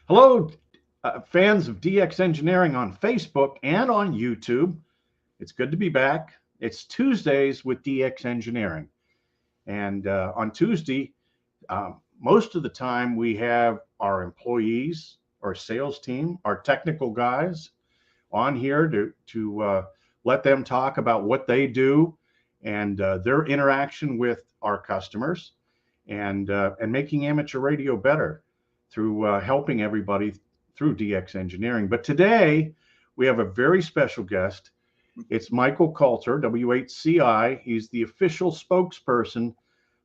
Hello, fans of DX Engineering on Facebook and on YouTube. It's good to be back. It's Tuesdays with DX Engineering. And on Tuesday, most of the time we have our employees, our sales team, our technical guys on here to let them talk about what they do and their interaction with our customers and making amateur radio better through helping everybody through DX Engineering. But today we have a very special guest. It's Michael Kalter, W8CI. He's the official spokesperson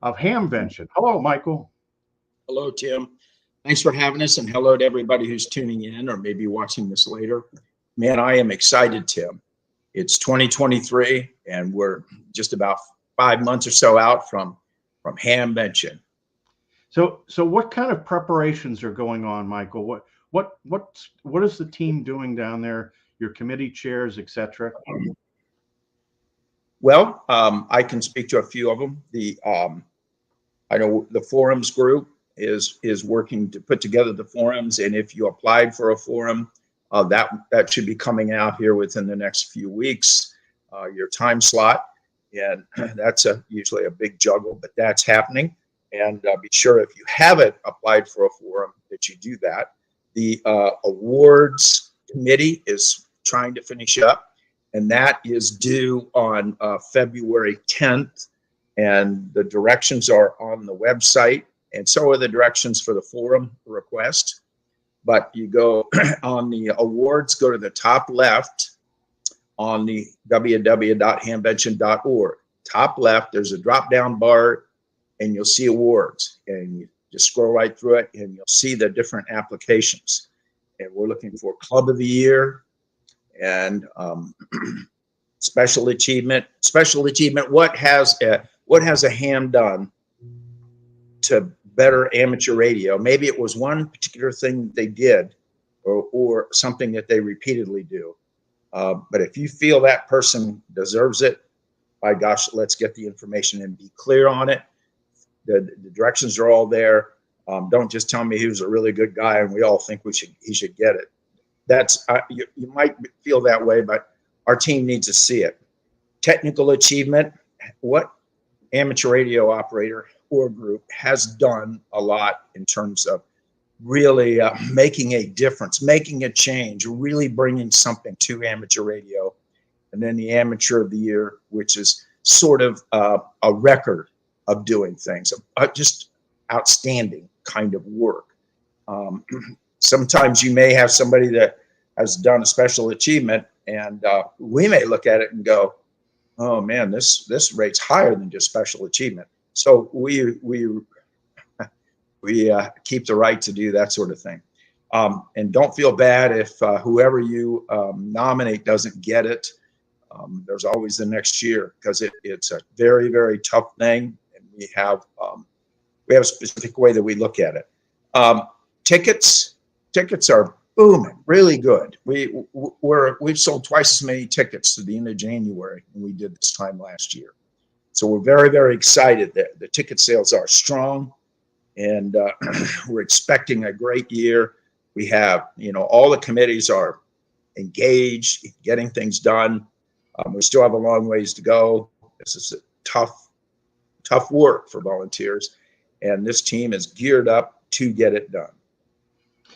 of Hamvention. Hello, Michael. Hello, Tim. Thanks for having us, and hello to everybody who's tuning in or maybe watching this later. Man, I am excited, Tim. It's 2023, and we're just about 5 months or so out from Hamvention. So what kind of preparations are going on, Michael? What is the team doing down there? Your committee chairs, etc. Well, I can speak to a few of them. I know the forums group is working to put together the forums, and if you applied for a forum, that should be coming out here within the next few weeks. Your time slot, and that's usually a big juggle, but that's happening. And be sure if you haven't applied for a forum that you do that. The awards committee is trying to finish up, and that is due on February 10th. And the directions are on the website, and so are the directions for the forum request. But you go on the awards, go to the top left on the www.hamvention.org. Top left, there's a drop-down bar, and you'll see awards, and you just scroll right through it, and you'll see the different applications. And we're looking for Club of the Year and Special Achievement. Special Achievement, what has a ham done to better amateur radio? Maybe it was one particular thing they did or something that they repeatedly do. But if you feel that person deserves it, by gosh, let's get the information and be clear on it. The directions are all there. Don't just tell me he was a really good guy and we all think he should get it. That's you might feel that way, but our team needs to see it. Technical achievement, what amateur radio operator or group has done a lot in terms of really making a difference, making a change, really bringing something to amateur radio. And then the Amateur of the Year, which is sort of a record of doing things, just outstanding kind of work. Sometimes you may have somebody that has done a special achievement, and we may look at it and go, "Oh man, this rate's higher than just special achievement." So we keep the right to do that sort of thing. And don't feel bad if whoever you nominate doesn't get it. There's always the next year, because it's a very, very tough thing. We have a specific way that we look at it. Tickets are booming, really good. We've sold twice as many tickets to the end of January than we did this time last year. So we're very, very excited that the ticket sales are strong, and we're expecting a great year. We have, all the committees are engaged, getting things done. We still have a long ways to go. This is a tough work for volunteers, and this team is geared up to get it done.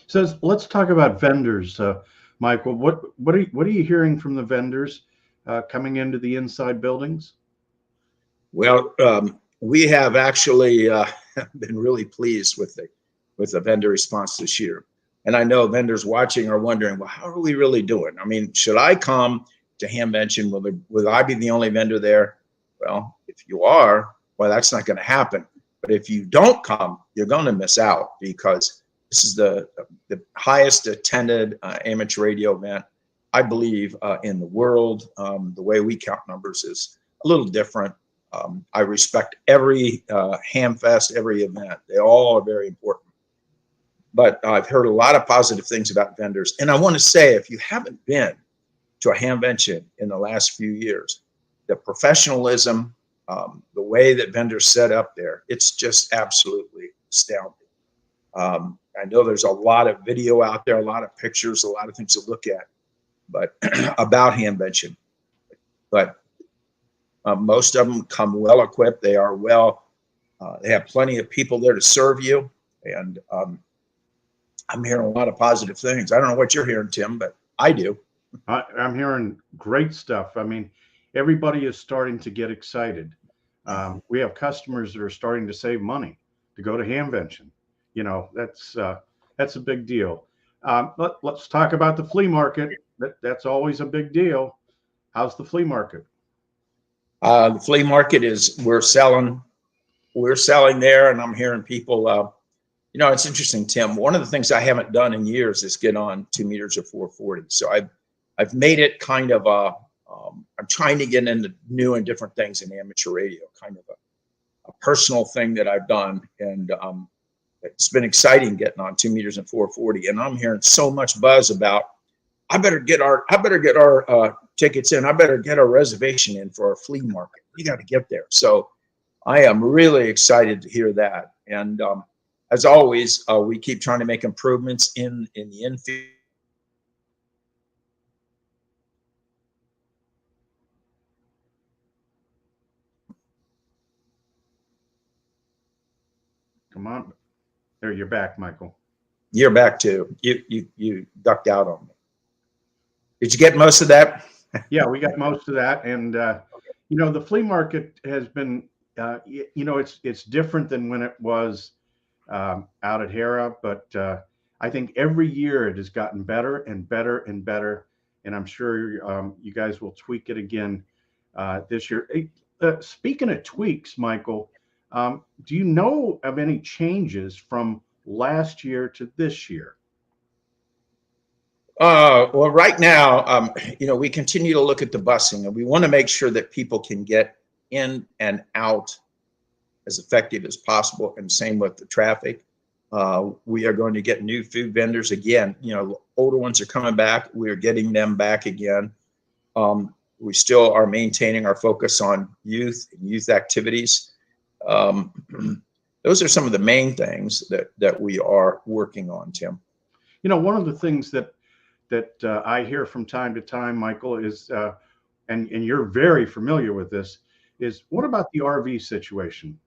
So let's talk about vendors, Michael. What are you hearing from the vendors coming into the inside buildings? Well, we have actually been really pleased with the vendor response this year, and I know vendors watching are wondering, well, how are we really doing? I mean, should I come to Hamvention? Will I be the only vendor there? Well, if you are, well, that's not going to happen. But if you don't come, you're going to miss out, because this is the highest attended amateur radio event, I believe, in the world. The way we count numbers is a little different. I respect every Hamfest, every event. They all are very important. But I've heard a lot of positive things about vendors. And I want to say, if you haven't been to a Hamvention in the last few years, the professionalism, the way that vendors set up there, it's just absolutely astounding. I know there's a lot of video out there, a lot of pictures, a lot of things to look at, but about Hamvention. But most of them come well equipped. They are well. They have plenty of people there to serve you, and I'm hearing a lot of positive things. I don't know what you're hearing, Tim, but I do. I'm hearing great stuff. I mean, everybody is starting to get excited. We have customers that are starting to save money to go to Hamvention. You know, that's a big deal. Let's talk about the flea market. That's always a big deal. How's the flea market? The flea market is we're selling there, and I'm hearing people. You know, it's interesting, Tim. One of the things I haven't done in years is get on 2 meters or 440. So I've made it kind of I'm trying to get into new and different things in amateur radio, kind of a personal thing that I've done, and it's been exciting getting on 2 meters and 440. And I'm hearing so much buzz about I better get our tickets in. I better get our reservation in for our flea market. We got to get there. So I am really excited to hear that. And as always, we keep trying to make improvements in the infield. Come on. There, you're back, Michael. You're back too. You ducked out on me. Did you get most of that? Yeah, we got most of that. And you know, the flea market has been you know, it's different than when it was out at Hera, but I think every year it has gotten better and better and better. And I'm sure you guys will tweak it again this year. Speaking of tweaks, Michael, do you know of any changes from last year to this year? Well, right now, you know, we continue to look at the busing, and we want to make sure that people can get in and out as effective as possible, and same with the traffic. We are going to get new food vendors again. You know, older ones are coming back. We are getting them back again. We still are maintaining our focus on youth and youth activities. Those are some of the main things that we are working on, Tim. You know, one of the things that I hear from time to time, Michael, is, and you're very familiar with this, is what about the RV situation?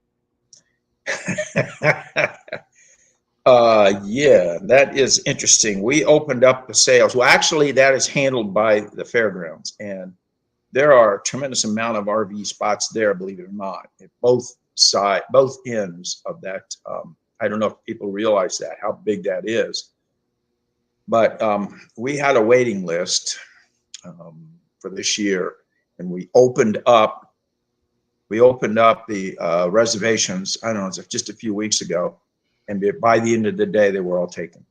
Yeah, that is interesting. We opened up the sales. Well, actually, that is handled by the fairgrounds, and there are a tremendous amount of RV spots there, believe it or not, at both ends of that. I don't know if people realize that, how big that is. But we had a waiting list for this year, and we opened up the reservations. I don't know, it was just a few weeks ago, and by the end of the day, they were all taken.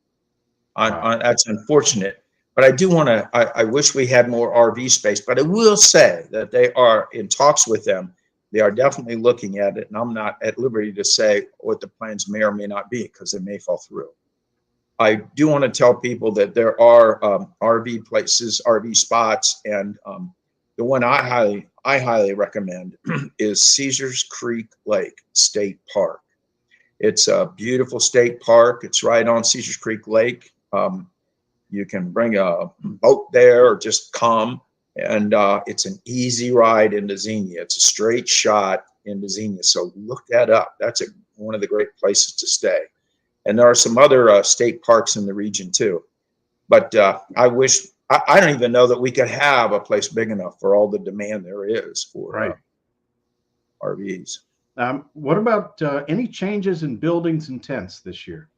Wow. That's unfortunate, but I do want to. I wish we had more RV space, but I will say that they are in talks with them. They are definitely looking at it, and I'm not at liberty to say what the plans may or may not be because they may fall through. I do want to tell people that there are RV places, RV spots, and the one I highly recommend is Caesars Creek Lake State Park. It's a beautiful state park. It's right on Caesars Creek Lake. You can bring a boat there or just come, and it's an easy ride into Xenia. It's a straight shot into Xenia, so look that up. That's one of the great places to stay. And there are some other state parks in the region too. But I wish, I don't even know that we could have a place big enough for all the demand there is for RVs. What about any changes in buildings and tents this year?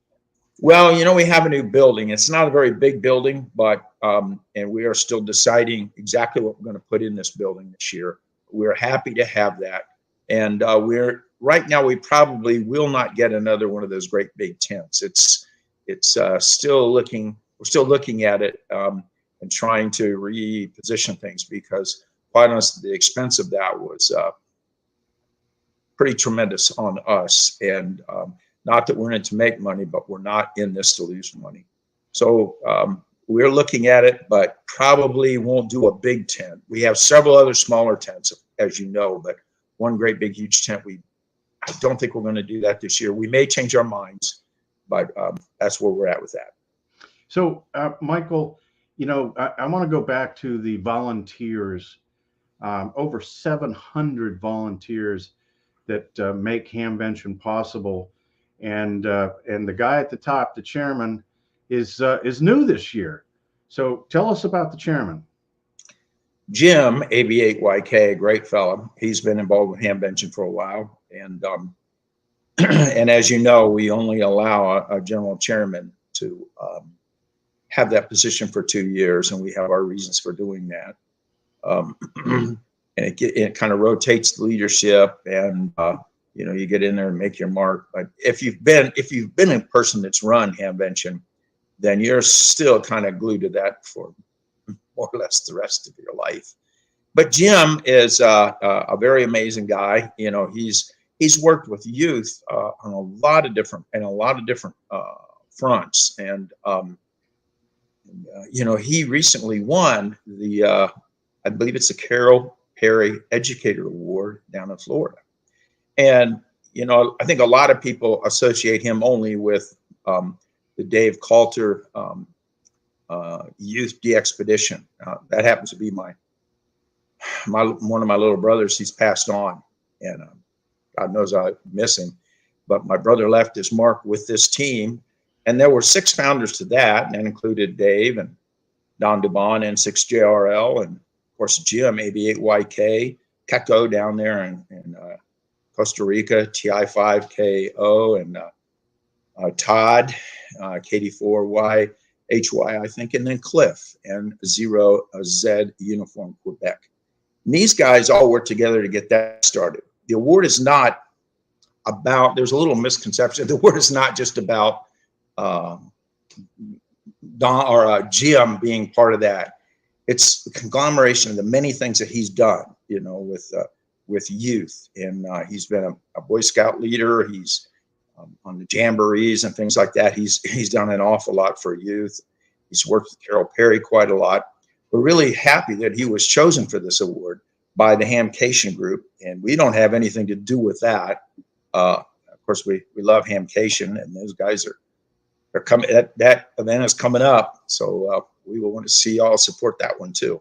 Well, you know, we have a new building. It's not a very big building, but and we are still deciding exactly what we're going to put in this building this year. We're happy to have that. And right now, we probably will not get another one of those great big tents. We're still looking at it and trying to reposition things because, quite honestly, the expense of that was pretty tremendous on us. And not that we're in it to make money, but we're not in this to lose money. So we're looking at it, but probably won't do a big tent. We have several other smaller tents, as you know, but one great big huge tent, I don't think we're going to do that this year. We may change our minds, but that's where we're at with that. So, Michael, I want to go back to the volunteers. Over 700 volunteers that make Hamvention possible, and the guy at the top, the chairman, is new this year. So, tell us about the chairman. Jim, W8CI, great fellow. He's been involved with Hamvention for a while, and and as you know, we only allow a general chairman to have that position for 2 years, and we have our reasons for doing that. And it kind of rotates the leadership, and you get in there and make your mark. But if you've been a person that's run Hamvention, then you're still kind of glued to that for more or less the rest of your life. But Jim is a very amazing guy. He's worked with youth on a lot of different fronts, and he recently won the I believe it's the Carol Perry Educator Award down in Florida. And I think a lot of people associate him only with the Dave Kalter Youth De-Expedition. That happens to be one of my little brothers. He's passed on, and God knows I miss him. But my brother left his mark with this team, and there were 6 founders to that, and that included Dave and Don DeBon, N6JRL, and of course Jim, W8CI, Keko down there in Costa Rica, TI5KO, and Todd, KD4YHY, I think, and then Cliff and 0Z Uniform Quebec. And these guys all work together to get that started. The award is not about, there's a little misconception, the award is not just about Jim being part of that. It's the conglomeration of the many things that he's done, with youth. And he's been a Boy Scout leader. He's on the jamborees and things like that. He's done an awful lot for youth. He's worked with Carol Perry quite a lot. We're really happy that he was chosen for this award by the Hamcation group, and we don't have anything to do with that. Of course, we love Hamcation, and those guys are coming. That event is coming up, so we will want to see y'all support that one too.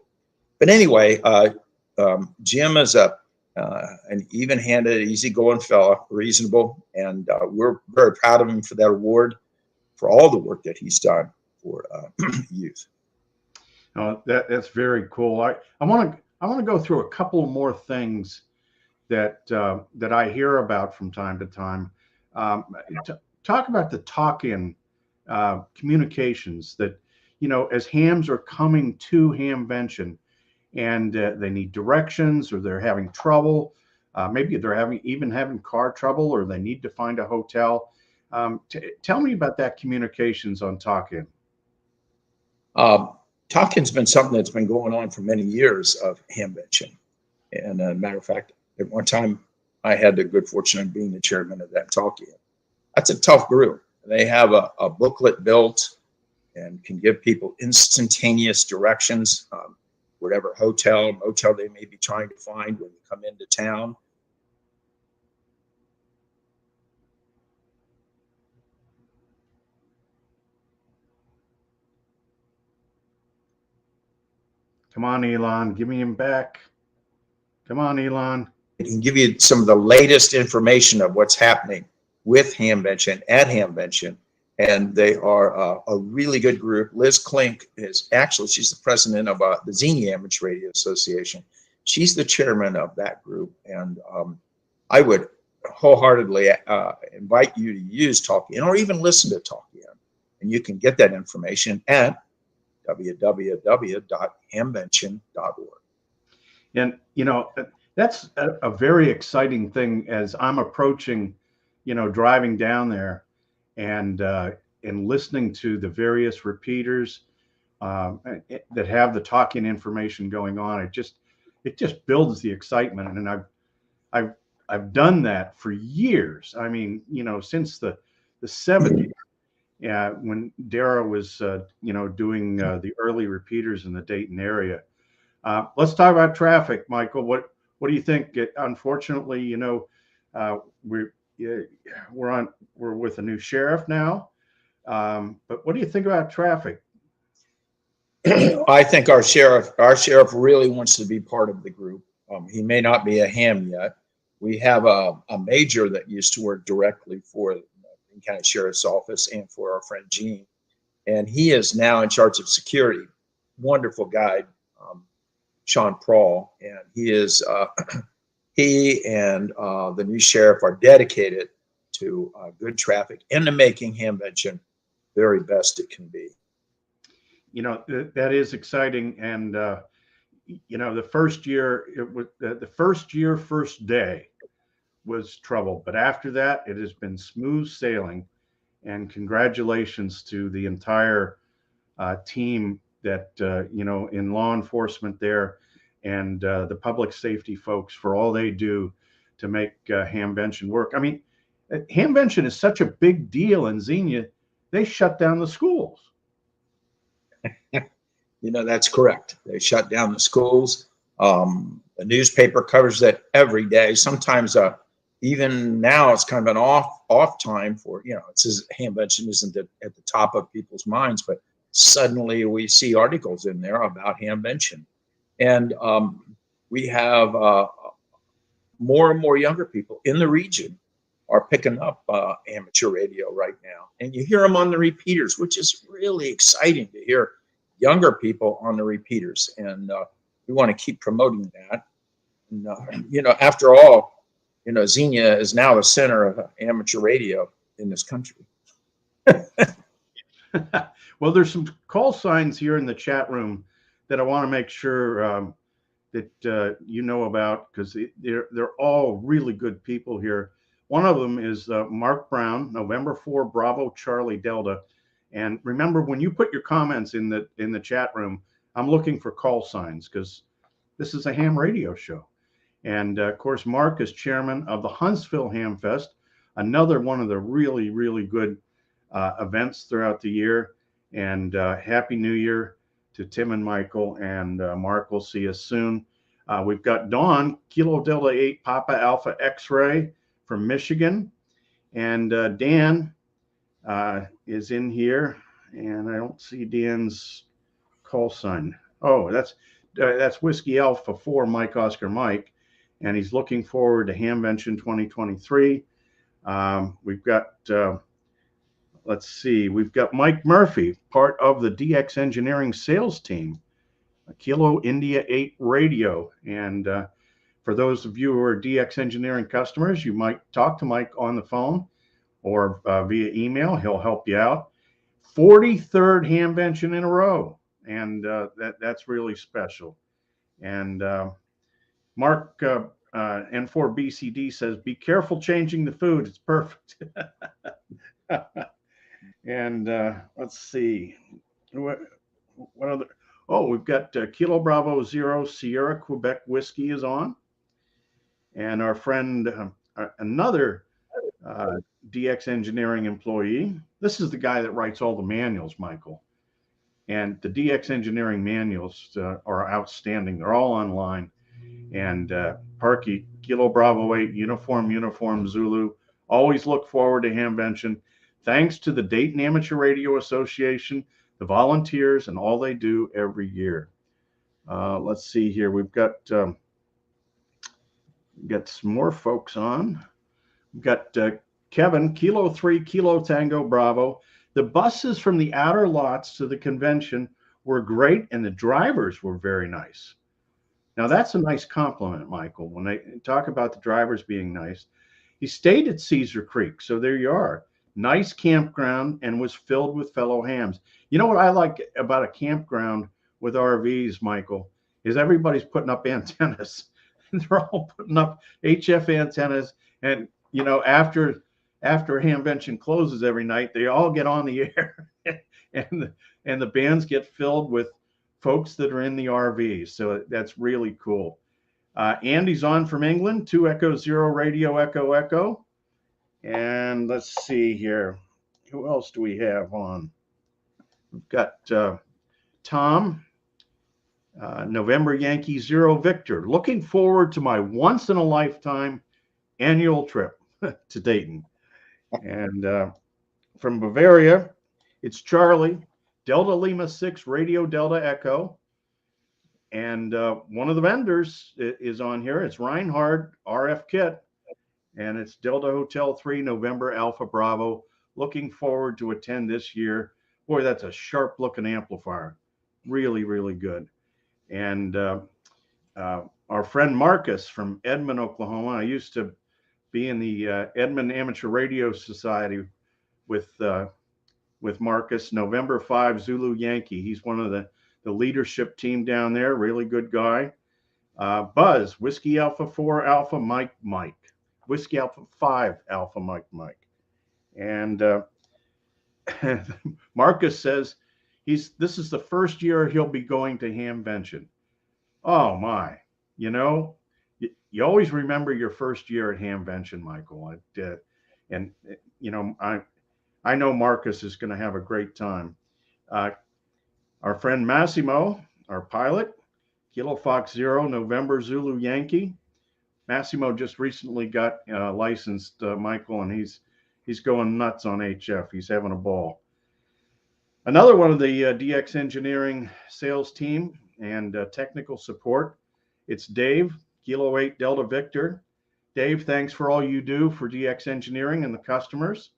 But anyway, Jim is an even-handed, easygoing fella, reasonable, and we're very proud of him for that award, for all the work that he's done for youth. That's very cool. I want to go through a couple more things that I hear about from time to time. Talk about the talk-in communications that, as hams are coming to Hamvention and they need directions, or they're having trouble. Maybe they're having car trouble, or they need to find a hotel. Tell me about that communications on talk-in. Talk-in's been something that's been going on for many years of Hamvention. And as a matter of fact, at one time, I had the good fortune of being the chairman of that talk-in. That's a tough group. They have a booklet built and can give people instantaneous directions, whatever hotel, motel they may be trying to find when you come into town. Come on, Elon, give me him back. Come on, Elon. It can give you some of the latest information of what's happening with Hamvention, at Hamvention, and they are a really good group. Liz Klink she's the president of the Xenia Amateur Radio Association. She's the chairman of that group, and I would wholeheartedly invite you to use talk-in or even listen to talk-in, and you can get that information at www.hamvention.org. And that's a very exciting thing as I'm approaching, driving down there and listening to the various repeaters that have the talk-in information going on. It just builds the excitement, and I've done that for years. I mean, since the 70s. Yeah, when Dara was, doing the early repeaters in the Dayton area. Let's talk about traffic, Michael. What do you think? Unfortunately, we're with a new sheriff now. But what do you think about traffic? I think our sheriff really wants to be part of the group. He may not be a ham yet. We have a major that used to work directly for the County Sheriff's Office and for our friend Gene, and he is now in charge of security. Wonderful guy, Sean Prawl, and he and the new sheriff are dedicated to good traffic and to making Hamvention very best it can be. You know, that is exciting. And, you know, the first year, it was the first day was trouble. But after that, it has been smooth sailing. And congratulations to the entire team that, you know, in law enforcement there and the public safety folks for all they do to make Hamvention work. I mean, Hamvention is such a big deal in Xenia, they shut down the schools. You know, that's correct. They shut down the schools. The newspaper covers that every day. Sometimes even now it's kind of an off time for, you know, it says Hamvention isn't at the top of people's minds, but suddenly we see articles in there about Hamvention. And we have more and more younger people in the region are picking up amateur radio right now. And you hear them on the repeaters, which is really exciting to hear younger people on the repeaters. And we want to keep promoting that. And, you know, after all, you know, Xenia is now the center of amateur radio in this country. Well, there's some call signs here in the chat room that I want to make sure that you know about, because they're all really good people here. One of them is Mark Brown, November 4, Bravo Charlie Delta. And remember, when you put your comments in the chat room, I'm looking for call signs because this is a ham radio show. And of course, Mark is chairman of the Huntsville Ham Fest, another one of the really, really good events throughout the year. And Happy New Year to Tim and Michael, and Mark, we'll see you soon. We've got Dawn, Kilo Delta 8 Papa Alpha X-Ray from Michigan. And Dan is in here, and I don't see Dan's call sign. Oh, that's Whiskey Alpha 4 Mike Oscar Mike, and he's looking forward to Hamvention 2023. We've got let's see, we've got Mike Murphy, part of the DX Engineering sales team, Kilo India 8 Radio. And for those of you who are DX Engineering customers, you might talk to Mike on the phone or via email. He'll help you out. 43rd Hamvention in a row, and that's really special. And Mark N4BCD says, be careful changing the food. It's perfect. And let's see. What other? Oh, we've got Kilo Bravo 0 Sierra Quebec Whiskey is on. And our friend, another DX Engineering employee. This is the guy that writes all the manuals, Michael. And the DX Engineering manuals are outstanding. They're all online. And Parky, Kilo Bravo 8, Uniform Zulu. Always look forward to Hamvention. Thanks to the Dayton Amateur Radio Association, the volunteers, and all they do every year. Let's see here. We've got some more folks on. We've got Kevin, Kilo 3, Kilo Tango Bravo. The buses from the outer lots to the convention were great, and the drivers were very nice. Now, that's a nice compliment, Michael, when they talk about the drivers being nice. He stayed at Cedar Creek, so there you are. Nice campground, and was filled with fellow hams. You know what I like about a campground with RVs, Michael, is everybody's putting up antennas. They're all putting up HF antennas, and you know, after Hamvention closes every night, they all get on the air, and the bands get filled with folks that are in the RVs. So that's really cool. Andy's on from England, 2 Echo 0 Radio Echo Echo. And let's see here. Who else do we have on? We've got Tom, November Yankee 0 Victor. Looking forward to my once-in-a-lifetime annual trip to Dayton. And from Bavaria, It's Charlie, Delta Lima 6 Radio Delta Echo. And one of the vendors is on here. It's Reinhard RF Kit, and it's Delta Hotel 3 November Alpha Bravo. Looking forward to attend this year. Boy, that's a sharp looking amplifier. Really, really good. And our friend Marcus from Edmond, Oklahoma. I used to be in the Edmond Amateur Radio Society with Marcus. November 5 Zulu Yankee. He's one of the leadership team down there. Really good guy. Buzz, Whiskey Alpha 4 Alpha Mike Mike. Whiskey Alpha 5 Alpha Mike Mike. And Marcus says this is the first year he'll be going to Hamvention. Oh my, you always remember your first year at Hamvention, Michael. And I know Marcus is going to have a great time. Our friend Massimo, our pilot, Kilo Fox Zero, November Zulu Yankee. Massimo just recently got licensed, Michael, and he's going nuts on HF. He's having a ball. Another one of the DX Engineering sales team and technical support. It's Dave, Kilo 8 Delta Victor. Dave, thanks for all you do for DX Engineering and the customers.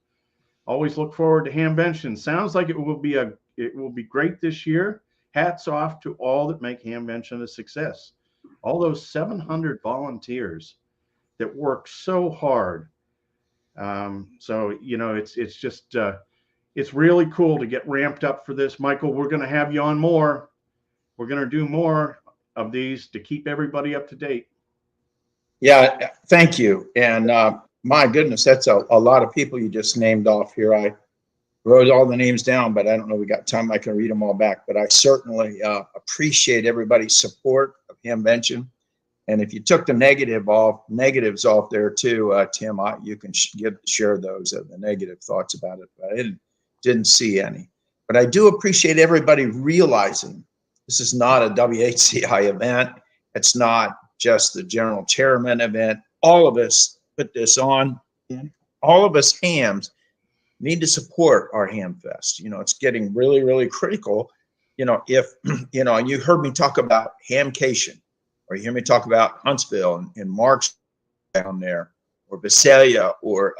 Always look forward to Hamvention. Sounds like it will be great this year. Hats off to all that make Hamvention a success. All those 700 volunteers that work so hard. So it's just it's really cool to get ramped up for this. Michael, we're going to have you on more. We're going to do more of these to keep everybody up to date. Yeah, thank you. And my goodness, that's a lot of people you just named off here. I wrote all the names down, but I don't know we got time I can read them all back. But I certainly appreciate everybody's support of Hamvention. And if you took the negatives off there too, Tim, you can share those the negative thoughts about it. But I didn't see any. But I do appreciate everybody realizing this is not a W8CI event. It's not just the general chairman event. All of us put this on. All of us hams need to support our Ham Fest. It's getting really, really critical. If, you heard me talk about Hamcation, or you hear me talk about Huntsville and Mark's down there, or Visalia, or,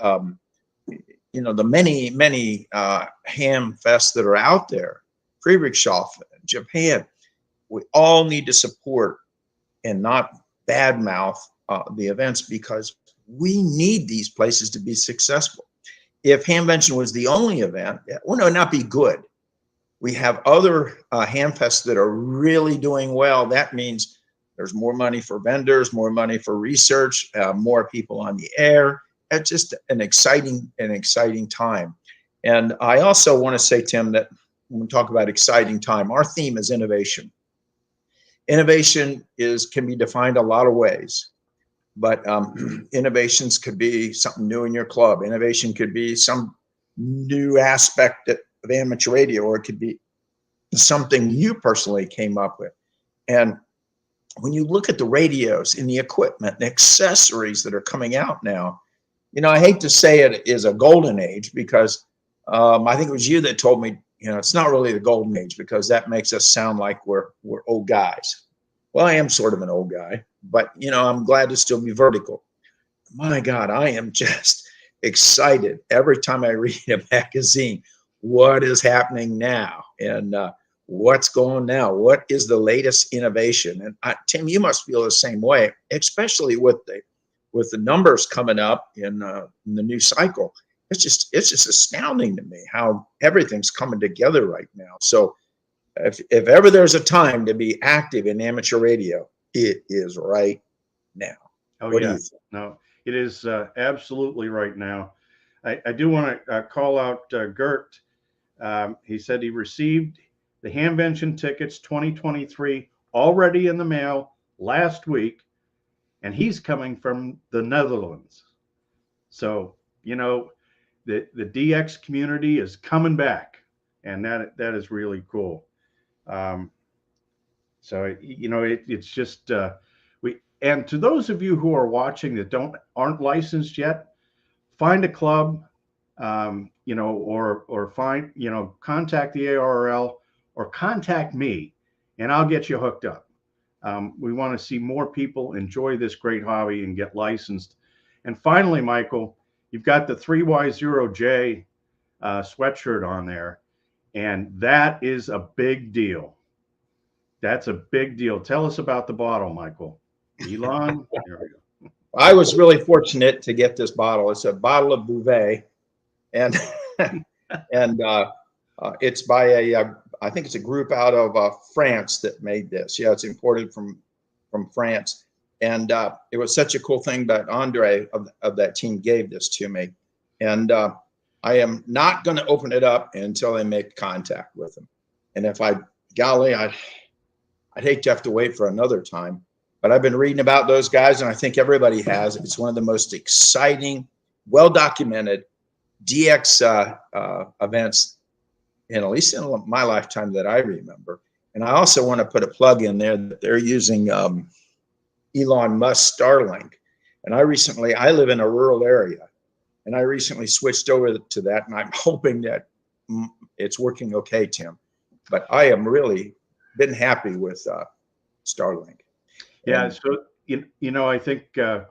the many, many Ham Fests that are out there, Friedrichshof, Japan. We all need to support and not badmouth the events, because we need these places to be successful. If Hamvention was the only event, it would not be good. We have other Hamfests that are really doing well. That means there's more money for vendors, more money for research, more people on the air. It's just an exciting time. And I also want to say, Tim, that when we talk about exciting time, our theme is innovation. Innovation can be defined a lot of ways. But innovations could be something new in your club. Innovation could be some new aspect of amateur radio, or it could be something you personally came up with. And when you look at the radios and the equipment, the accessories that are coming out now, I hate to say it is a golden age, because I think it was you that told me, it's not really the golden age, because that makes us sound like we're old guys. Well, I am sort of an old guy, but I'm glad to still be vertical. My God, I am just excited every time I read a magazine. What is happening now, and what's going now? What is the latest innovation? And Tim, you must feel the same way, especially with the numbers coming up in the new cycle. It's just astounding to me how everything's coming together right now. So if ever there's a time to be active in amateur radio, it is right now. Oh, yeah. No, it is absolutely right now. I do want to call out Gert. He said he received the Hamvention tickets 2023 already in the mail last week, and he's coming from the Netherlands. So, the DX community is coming back, and that is really cool. So it's just and to those of you who are watching that aren't licensed yet, find a club, or find, contact the ARRL or contact me, and I'll get you hooked up. We want to see more people enjoy this great hobby and get licensed. And finally, Michael, you've got the 3Y0J sweatshirt on there, and that is a big deal. That's a big deal. Tell us about the bottle, Michael. Elon, there we go. I was really fortunate to get this bottle. It's a bottle of Bouvet, and it's by I think it's a group out of France that made this. Yeah, it's imported from France, and it was such a cool thing that Andre of that team gave this to me, and I am not going to open it up until I make contact with them. And if golly, I'd hate to have to wait for another time. But I've been reading about those guys, and I think everybody has. It's one of the most exciting, well-documented DX events, at least in my lifetime that I remember. And I also want to put a plug in there that they're using Elon Musk Starlink. And I live in a rural area, and I recently switched over to that, and I'm hoping that it's working okay, Tim. But I am really been happy with Starlink. Yeah, so I think the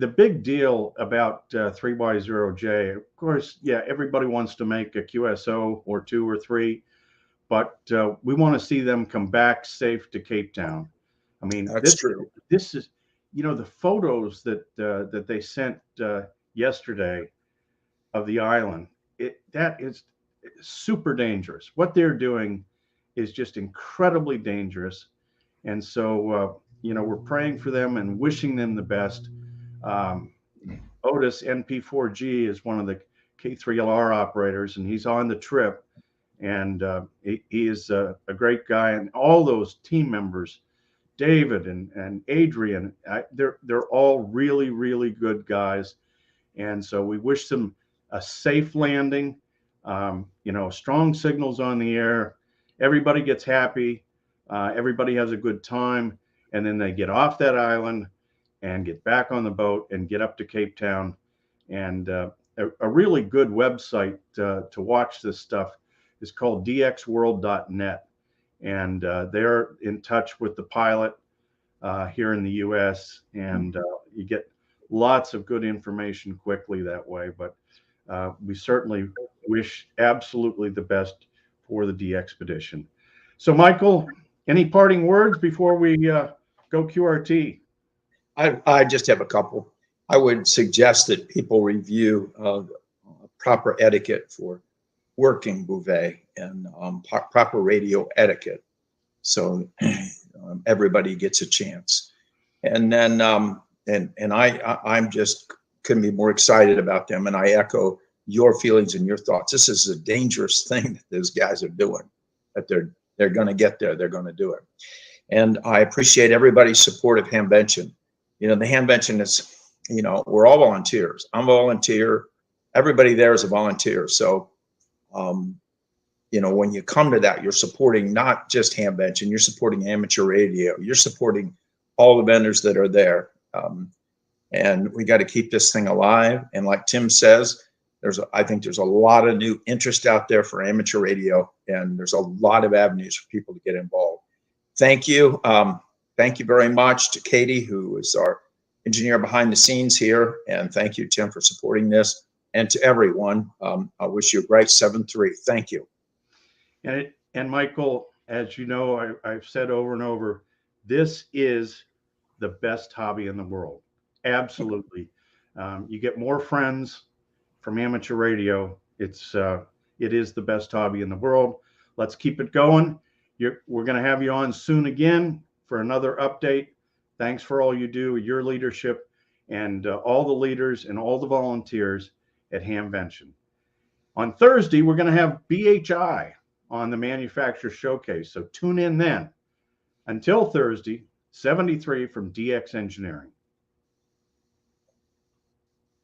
big deal about 3Y0J, of course, yeah, everybody wants to make a QSO or 2 or 3, but we want to see them come back safe to Cape Town. I mean, that's true. This is, the photos that they sent yesterday of the island. That is super dangerous. What they're doing is just incredibly dangerous, and so we're praying for them and wishing them the best. Otis NP4G is one of the K3LR operators, and he's on the trip, and he is a great guy. And all those team members, David and Adrian, they're all really, really good guys. And so we wish them a safe landing, strong signals on the air. Everybody gets happy. Everybody has a good time. And then they get off that island and get back on the boat and get up to Cape Town. And a really good website to watch this stuff is called dxworld.net. And they're in touch with the pilot here in the US. And you get lots of good information quickly that way. But we certainly wish absolutely the best for the DXpedition. So, Michael, any parting words before we go QRT? I just have a couple. I would suggest that people review proper etiquette for working Bouvet and proper radio etiquette, so everybody gets a chance. And then I'm just couldn't be more excited about them. And I echo your feelings and your thoughts. This is a dangerous thing that those guys are doing. That they're going to get there. They're going to do it. And I appreciate everybody's support of Hamvention. The Hamvention is, we're all volunteers. I'm a volunteer. Everybody there is a volunteer. So, when you come to that, you're supporting not just Hamvention, you're supporting amateur radio. You're supporting all the vendors that are there. And we got to keep this thing alive. And like Tim says, I think there's a lot of new interest out there for amateur radio, and there's a lot of avenues for people to get involved. Thank you. Thank you very much to Katie, who is our engineer behind the scenes here. And thank you, Tim, for supporting this. And to everyone, I wish you a great 7-3. Thank you. And Michael, as you know, I've said over and over, this is the best hobby in the world. Absolutely. You get more friends from amateur radio. It is the best hobby in the world. Let's keep it going. We're going to have you on soon again for another update. Thanks for all you do, your leadership, and all the leaders and all the volunteers at Hamvention. On Thursday, we're going to have BHI on the Manufacturer Showcase, so tune in then. Until Thursday, 73 from DX Engineering.